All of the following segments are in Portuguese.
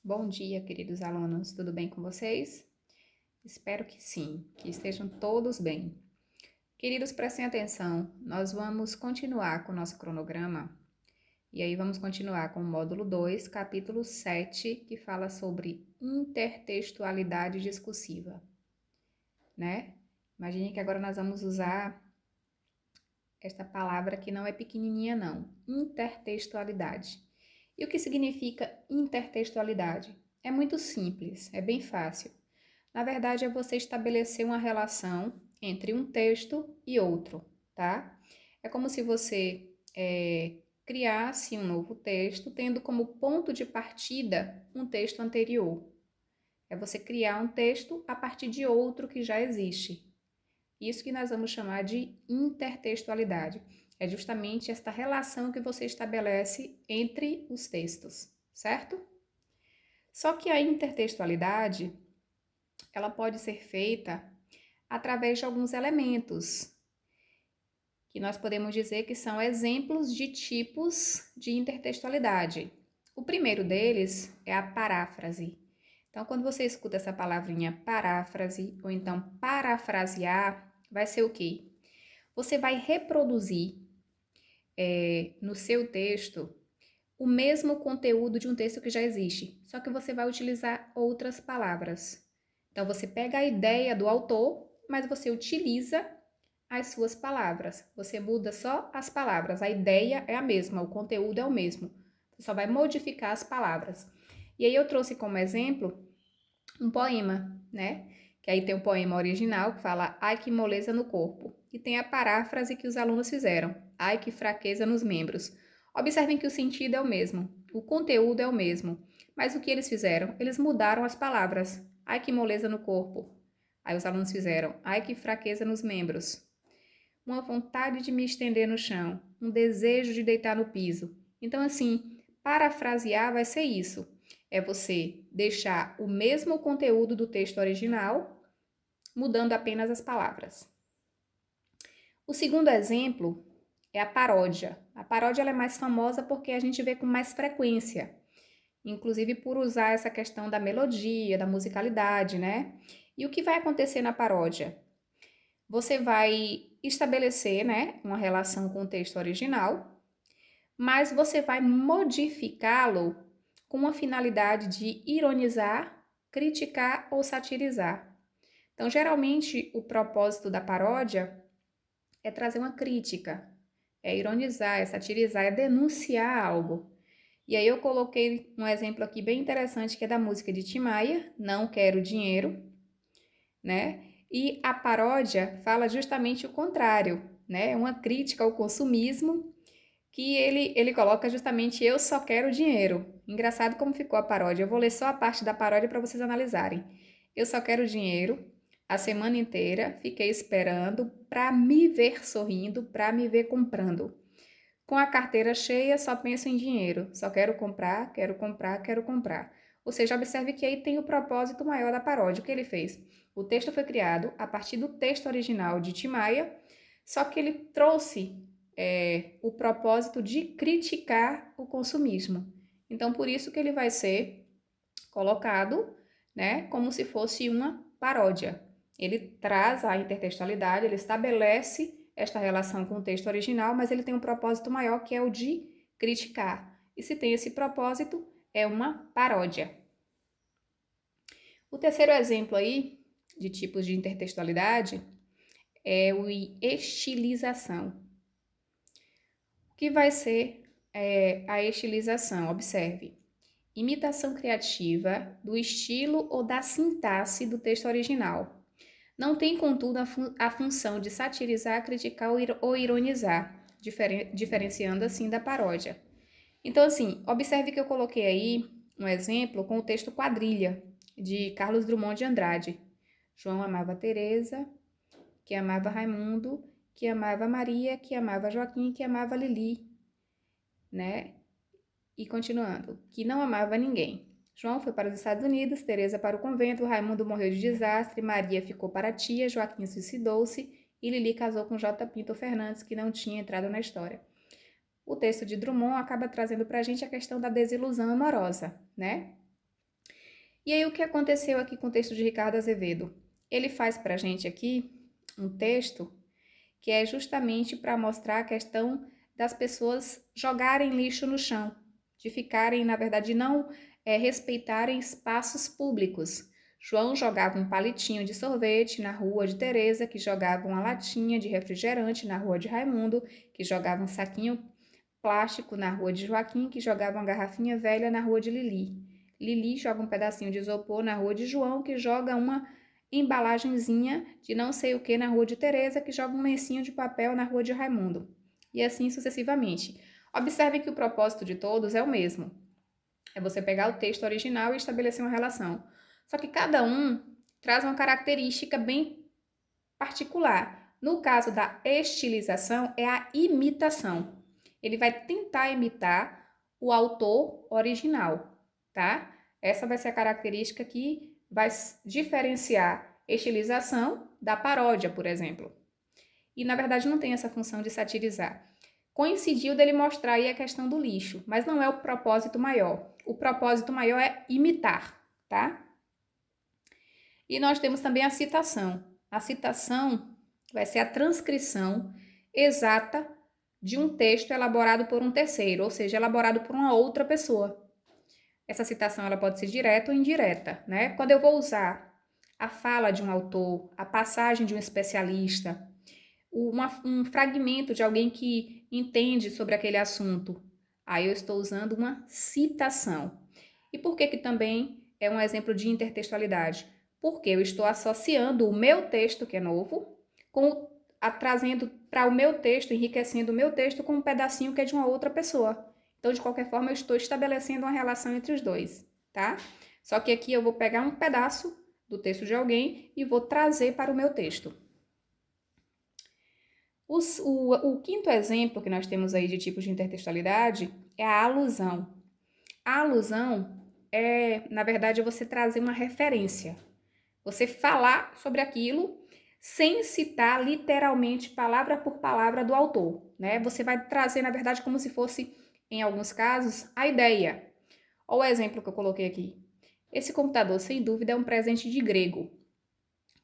Bom dia, queridos alunos, tudo bem com vocês? Espero que sim, que estejam todos bem. Queridos, prestem atenção, nós vamos continuar com o nosso cronograma e aí vamos continuar com o módulo 2, capítulo 7, que fala sobre intertextualidade discursiva, né? Imagine que agora nós vamos usar esta palavra que não é pequenininha não, intertextualidade. E o que significa intertextualidade? É muito simples, é bem fácil. Na verdade, é você estabelecer uma relação entre um texto e outro, tá? É como se você criasse um novo texto, tendo como ponto de partida um texto anterior. É você criar um texto a partir de outro que já existe. Isso que nós vamos chamar de intertextualidade. É justamente esta relação que você estabelece entre os textos, certo? Só que a intertextualidade, ela pode ser feita através de alguns elementos, que nós podemos dizer que são exemplos de tipos de intertextualidade. O primeiro deles é a paráfrase. Então, quando você escuta essa palavrinha paráfrase, ou então parafrasear, vai ser o quê? Você vai reproduzir no seu texto o mesmo conteúdo de um texto que já existe, só que você vai utilizar outras palavras. Então, você pega a ideia do autor, mas você utiliza as suas palavras. Você muda só as palavras. A ideia é a mesma, o conteúdo é o mesmo. Você só vai modificar as palavras. E aí eu trouxe como exemplo um poema, né? Que aí tem o poema original que fala ai que moleza no corpo. E tem a paráfrase que os alunos fizeram. Ai que fraqueza nos membros. Observem que o sentido é o mesmo, o conteúdo é o mesmo. Mas o que eles fizeram? Eles mudaram as palavras. Ai que moleza no corpo. Aí os alunos fizeram ai que fraqueza nos membros. Uma vontade de me estender no chão, um desejo de deitar no piso. Então, assim, parafrasear vai ser isso. É você deixar o mesmo conteúdo do texto original, mudando apenas as palavras. O segundo exemplo é a paródia. A paródia ela é mais famosa porque a gente vê com mais frequência, inclusive por usar essa questão da melodia, da musicalidade, né? E o que vai acontecer na paródia? Você vai estabelecer, né, uma relação com o texto original, mas você vai modificá-lo com uma finalidade de ironizar, criticar ou satirizar. Então, geralmente, o propósito da paródia é trazer uma crítica, é ironizar, é satirizar, é denunciar algo. E aí eu coloquei um exemplo aqui bem interessante que é da música de Tim Maia, Não Quero Dinheiro, né? E a paródia fala justamente o contrário, né? Uma crítica ao consumismo que ele coloca justamente eu só quero dinheiro. Engraçado como ficou a paródia. Eu vou ler só a parte da paródia para vocês analisarem. Eu só quero dinheiro. A semana inteira fiquei esperando para me ver sorrindo, para me ver comprando. Com a carteira cheia, só penso em dinheiro. Só quero comprar, quero comprar, quero comprar. Ou seja, observe que aí tem o propósito maior da paródia. O que ele fez? O texto foi criado a partir do texto original de Tim Maia, só que ele trouxe o propósito de criticar o consumismo. Então, por isso que ele vai ser colocado, né, como se fosse uma paródia. Ele traz a intertextualidade, ele estabelece esta relação com o texto original, mas ele tem um propósito maior que é o de criticar. E se tem esse propósito, é uma paródia. O terceiro exemplo aí de tipos de intertextualidade é o estilização. O que vai ser a estilização? Observe. Imitação criativa do estilo ou da sintaxe do texto original. Não tem, contudo, a função de satirizar, criticar ou ironizar, diferenciando assim da paródia. Então, assim, observe que eu coloquei aí um exemplo com o texto Quadrilha, de Carlos Drummond de Andrade. João amava Teresa, que amava Raimundo, que amava Maria, que amava Joaquim, que amava Lili, né? E continuando, que não amava ninguém. João foi para os Estados Unidos, Teresa para o convento, Raimundo morreu de desastre, Maria ficou para a tia, Joaquim suicidou-se e Lili casou com J. Pinto Fernandes, que não tinha entrado na história. O texto de Drummond acaba trazendo para a gente a questão da desilusão amorosa, né? E aí, o que aconteceu aqui com o texto de Ricardo Azevedo? Ele faz para a gente aqui um texto que é justamente para mostrar a questão das pessoas jogarem lixo no chão, de ficarem, na verdade, não respeitarem espaços públicos. João jogava um palitinho de sorvete na rua de Teresa, que jogava uma latinha de refrigerante na rua de Raimundo, que jogava um saquinho plástico na rua de Joaquim, que jogava uma garrafinha velha na rua de Lili. Lili joga um pedacinho de isopor na rua de João, que joga uma embalagenzinha de não sei o que na rua de Teresa, que joga um lencinho de papel na rua de Raimundo. E assim sucessivamente. Observe que o propósito de todos é o mesmo. É você pegar o texto original e estabelecer uma relação. Só que cada um traz uma característica bem particular. No caso da estilização, é a imitação. Ele vai tentar imitar o autor original, tá? Essa vai ser a característica que vai diferenciar estilização da paródia, por exemplo. E, na verdade, não tem essa função de satirizar. Coincidiu dele mostrar aí a questão do lixo, mas não é o propósito maior. O propósito maior é imitar, tá? E nós temos também a citação. A citação vai ser a transcrição exata de um texto elaborado por um terceiro, ou seja, elaborado por uma outra pessoa. Essa citação ela pode ser direta ou indireta, né? Quando eu vou usar a fala de um autor, a passagem de um especialista, um fragmento de alguém que entende sobre aquele assunto, aí eu estou usando uma citação. E por que também é um exemplo de intertextualidade? Porque eu estou associando o meu texto, que é novo, trazendo para o meu texto, enriquecendo o meu texto com um pedacinho que é de uma outra pessoa. Então, de qualquer forma, eu estou estabelecendo uma relação entre os dois, tá? Só que aqui eu vou pegar um pedaço do texto de alguém e vou trazer para o meu texto. O quinto exemplo que nós temos aí de tipos de intertextualidade é a alusão. A alusão é, na verdade, você trazer uma referência. Você falar sobre aquilo sem citar literalmente palavra por palavra do autor, né? Você vai trazer, na verdade, como se fosse, em alguns casos, a ideia. Olha o exemplo que eu coloquei aqui. Esse computador, sem dúvida, é um presente de grego.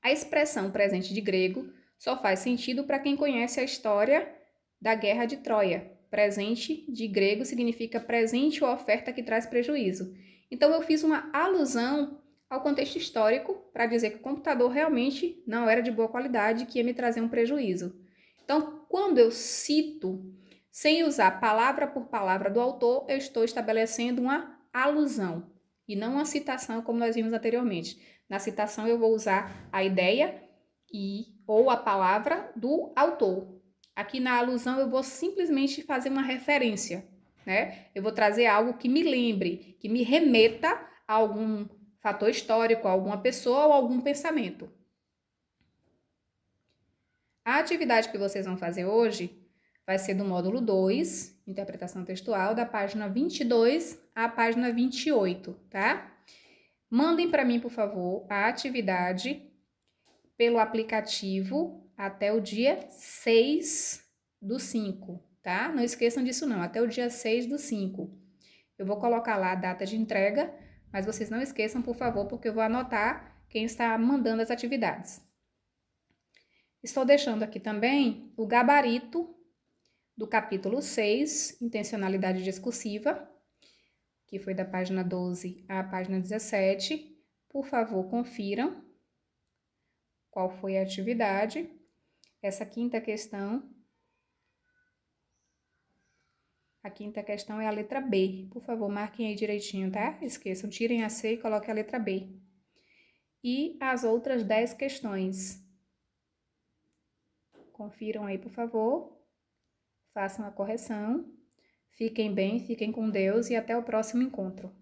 A expressão presente de grego só faz sentido para quem conhece a história da Guerra de Troia. Presente de grego significa presente ou oferta que traz prejuízo. Então eu fiz uma alusão ao contexto histórico para dizer que o computador realmente não era de boa qualidade, que ia me trazer um prejuízo. Então, quando eu cito, sem usar palavra por palavra do autor, eu estou estabelecendo uma alusão e não uma citação como nós vimos anteriormente. Na citação eu vou usar a ideia ou a palavra do autor. Aqui na alusão eu vou simplesmente fazer uma referência, né? Eu vou trazer algo que me lembre, que me remeta a algum fator histórico, a alguma pessoa ou algum pensamento. A atividade que vocês vão fazer hoje vai ser do módulo 2, interpretação textual, da página 22 à página 28, tá? Mandem para mim, por favor, a atividade pelo aplicativo até o dia 6/5, tá? Não esqueçam disso não, até o dia 6/5. Eu vou colocar lá a data de entrega, mas vocês não esqueçam, por favor, porque eu vou anotar quem está mandando as atividades. Estou deixando aqui também o gabarito do capítulo 6, intencionalidade discursiva, que foi da página 12 à página 17. Por favor, confiram qual foi a atividade. Essa quinta questão, a quinta questão é a letra B. Por favor, marquem aí direitinho, tá? Esqueçam, tirem a C e coloquem a letra B. E as outras 10 questões. Confiram aí, por favor. Façam a correção. Fiquem bem, fiquem com Deus e até o próximo encontro.